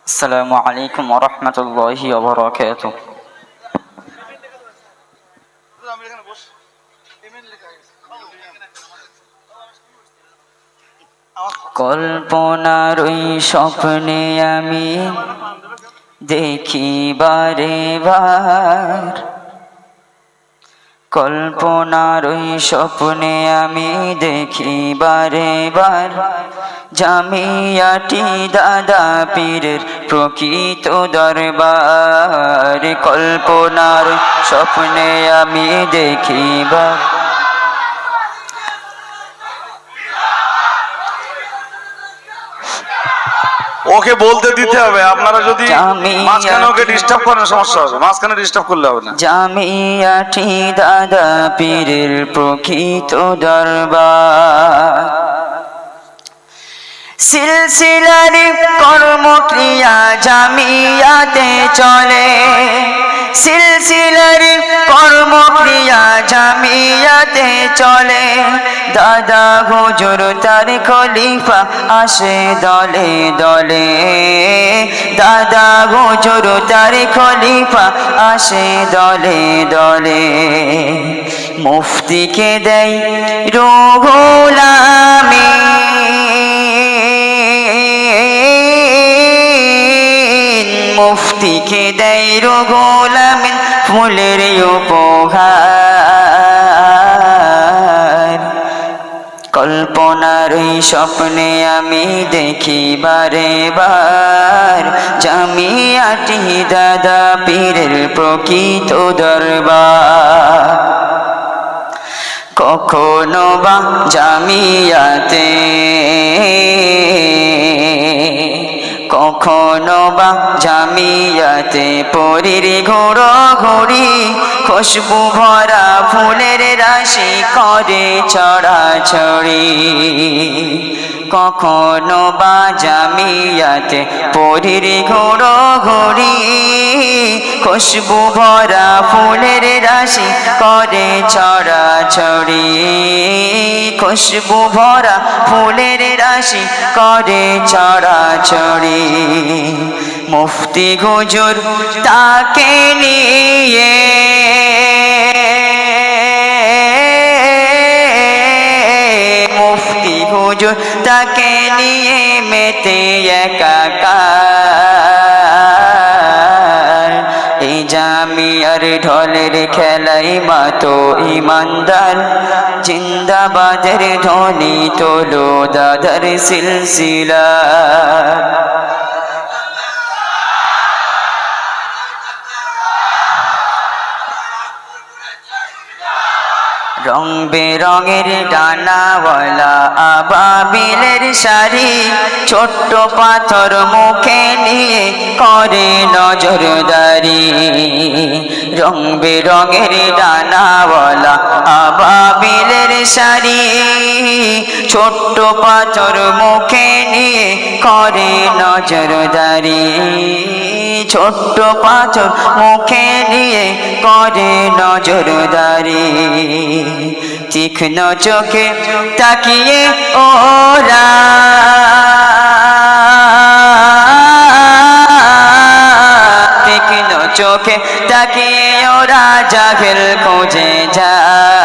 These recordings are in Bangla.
আসসালামু আলাইকুম ওয়া রাহমাতুল্লাহি ওয়া বারাকাতুহু। কল্পনার ওই স্বপ্নে আমি দেখি বারে বার, কল্পনার ওই স্বপ্নে আমি দেখি বারে বার, জামিয়াটি দাদা পীরের প্রকৃত দরবার। কল্পনার স্বপ্নে আমি দেখি বার। ওকে বলতে দিতে হবে, আপনারা যদি মাঝখানে ওকে ডিস্টার্ব করেন সমস্যা হবে, মাঝখানে ডিস্টার্ব করলে হবে না। জামিয়াটি দাদা পীরের প্রকৃত দরবার, সিলসিলার কর্মক্রিয়া জামিয়াতে চলে, সিলসিলার কর্মক্রিয়া জামিয়াতে চলে। দাদা হুজুর তার খলিফা আসে দলে দলে, দাদা হুজুর তার খলিফা আসে দলে দলে। মুফতিকে দেয় রুহুল আমিন, মুফতিকে দেয় রুহুল আমিন ফুলের উপহার। কল্পনার এই স্বপ্নে আমি দেখি বারে বার, জামিয়াটি দাদা পীরের প্রকৃত দরবার। কখনো বা জামিয়াতে, কখনো বা জামিয়াতে পরীর ঘোড়াঘড়ি, খুশবু ভরা ফুলের রাশি করে ছড়াছড়ি। কখনো বা জামিয়াতে পরীর ঘোড়াঘড়ি, খুশবু ভরা ফুলের রাশি করে ছড়াছড়ি। খুশবু ভরা ফুলের রাশি করে ছড়াছড়ি। মুফতি হুজুর তাকে নিয়ে, মুফতি হুজুর তাকে নিয়ে মেতে একাকার। এই জামিয়ার ঢলের খেলাই মাতো ইমানদার, জিন্দাবাদের ধ্বনি তোলো দাদার সিলসিলা। রং বেরঙের ডানাওয়ালা আবাবিলের শাড়ি, ছোট্ট পাথর মুখে নিয়ে করে নজরদারি। রং বেরঙের ডানাওয়ালা আবাবিলের শাড়ি, ছোট্ট পাথর মুখে নিয়ে করে নজরদারি। ছোট্ট পাথর মুখে নিয়ে করে নজরদারি। তীক্ষ্ণ চোখে তাকিয়ে ওরা, তীক্ষ্ণ চোখে তাকিয়ে ওরা জাহেল খুঁজে যায়।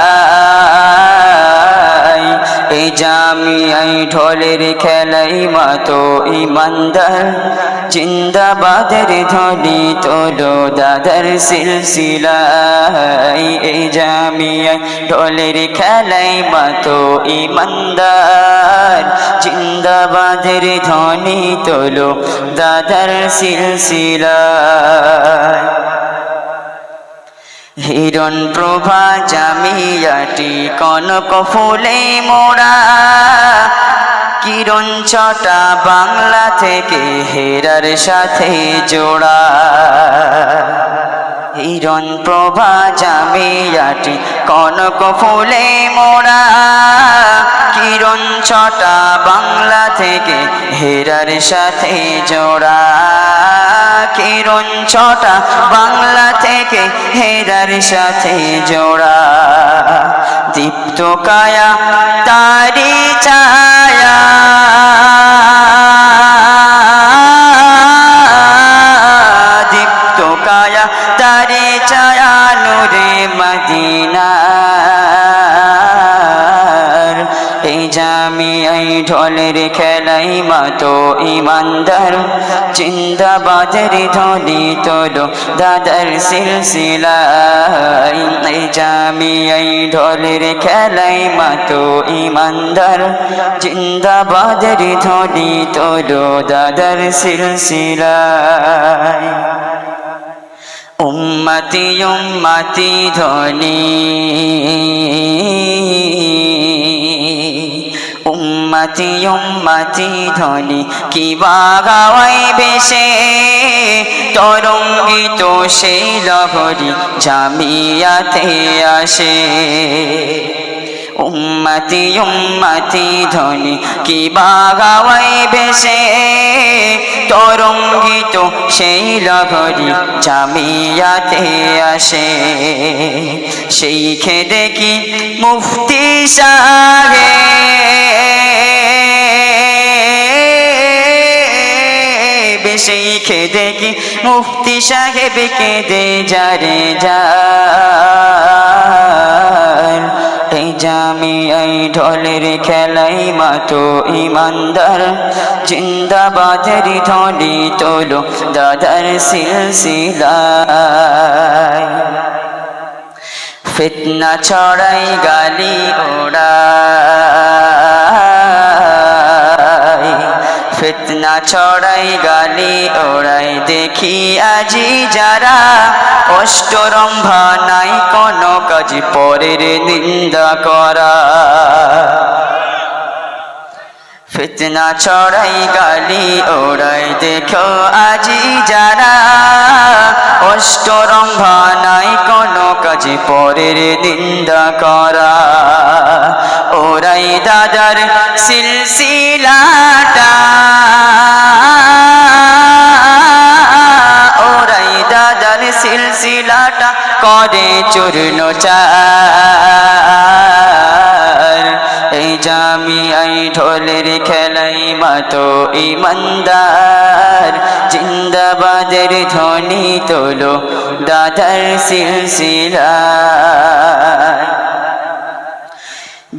এই জামিয়াই ঢোলের খেলাই মাতো ইমানদার, জিন্দাবাদের ধ্বনি তোলো দাদার সিলসিলায়। এই জামিয়াই ঢোলের খেলাই মাতো ইমানদার, জিন্দাবাদের ধ্বনি তোলো দাদার সিলসিলায়। হিরণ প্রভা জামিয়াটি কনক ফুলে মোড়া, কিরণ ছটা বাংলা থেকে হেরার সাথে জোড়া। হিরণ প্রভা জামিয়াটি কনক ফুলে মোড়া, কিরণ ছটা বাংলা থেকে হেরার সাথে জোড়া। কিরণ ছটা বাংলা থেকে হেরার সাথে জোড়া। দীপ্ত কায়া তারি ছায়া, ঢোলের খেলাই মাতো ইমানদার জিন্দাবাদের ধ্বনি তোলো দাদার সিলসিলায় এই জামিয়াই ঢোলের খেলাই মাতো ইমানদার জিন্দাবাদের ধ্বনি তোলো দাদার সিলসিলায় উম্মতি উম্মতি ধ্বনি উম্মতি উম্মতি ধ্বনি কি বাগাওয়াই বেশে তরঙ্গিত সেই লহরী জামিয়াতে আসে উম্মতি উম্মতি ধ্বনি কি বাগাওয়াই বেশে তরঙ্গিত সেই লহরী জামিয়াতে আসে সেই খেদে কি মুফতি সাহেব সেই খেদে কি মুফতি সাহেব কেঁদে যারে যার এই জামিয়াই ঢোলের খেলাই মাতো ইমানদার জিন্দাবাদের ধ্বনি তোলো দাদার সিলসিলায় ফিতনা ছড়াই গালি ওড়াই ফিতনা ছড়াই গালি ওড়াই দেখি আজি যারা অষ্টরম্ভা নাই কোনো কাজ পরের নিন্দা করা ফিতনা ছড়াই গালি ওড়াই দেখো আজি যারা অষ্টরম্ভা নাই কোনো কাজ পরের নিন্দা করা ওরাই দাদার সিলসিলাটা ওরাই দাদার সিলসিলাটা করে চূর্ণ চার এই জামিয়াই ঢোলের খেলাই মাতো ইমানদার জিন্দাবাদের ধ্বনি তোলো দাদার সিলসিলায়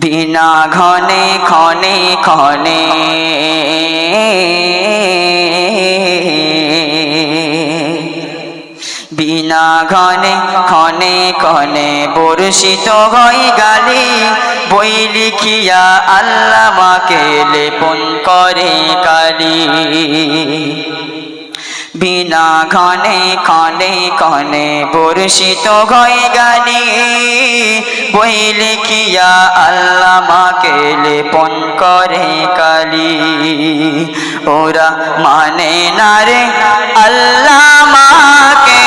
বিনা ঘনে ক্ষণে ক্ষণে বিনা ঘনে ক্ষণে ক্ষণে বর্ষিত হয় গালি বই লিখিয়া আল্লামাকে লেপন করে কালি বিনা ঘনে ক্ষণে ক্ষণে বর্ষিত হয় গালি বই লিখিয়া আল্লামাকে লেপন করে কালি ওরা মানে না রে আল্লামাকে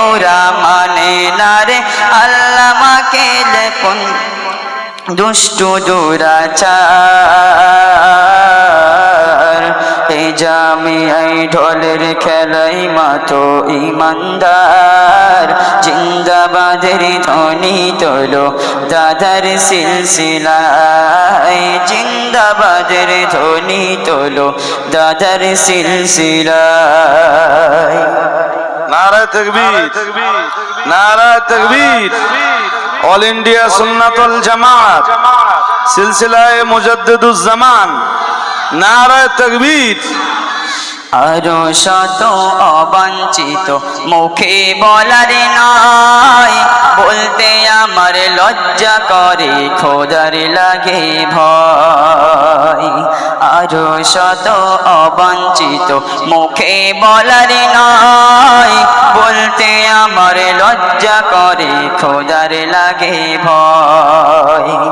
ওরা মানে না রে আল্লামাকে লেপন দুষ্টু দুরাচার এই জামিয়াই ঢোলের খেলাই মাতো ইমানদার জিন্দাবাদের ধ্বনি তোলো দাদার সিলসিলায় জিন্দাবাদের ধ্বনি তোলো দাদার সিলসিলায় নারায়ে তাকবীর নারায়ে তাকবীর অল ইন্ডিয়া সুন্নাতুল জামাত সিলসিলায়ে মুজাদ্দিদুজ জামান নারায়ে তাকবীর আরো শত অবাঞ্ছিত মুখে বলার নয় বলতে আমার লজ্জা করে খোদার লাগে ভয় আরো শত অবাঞ্ছিত মুখে বলার নয় বলতে আমার লজ্জা করে খোদার লাগে ভয়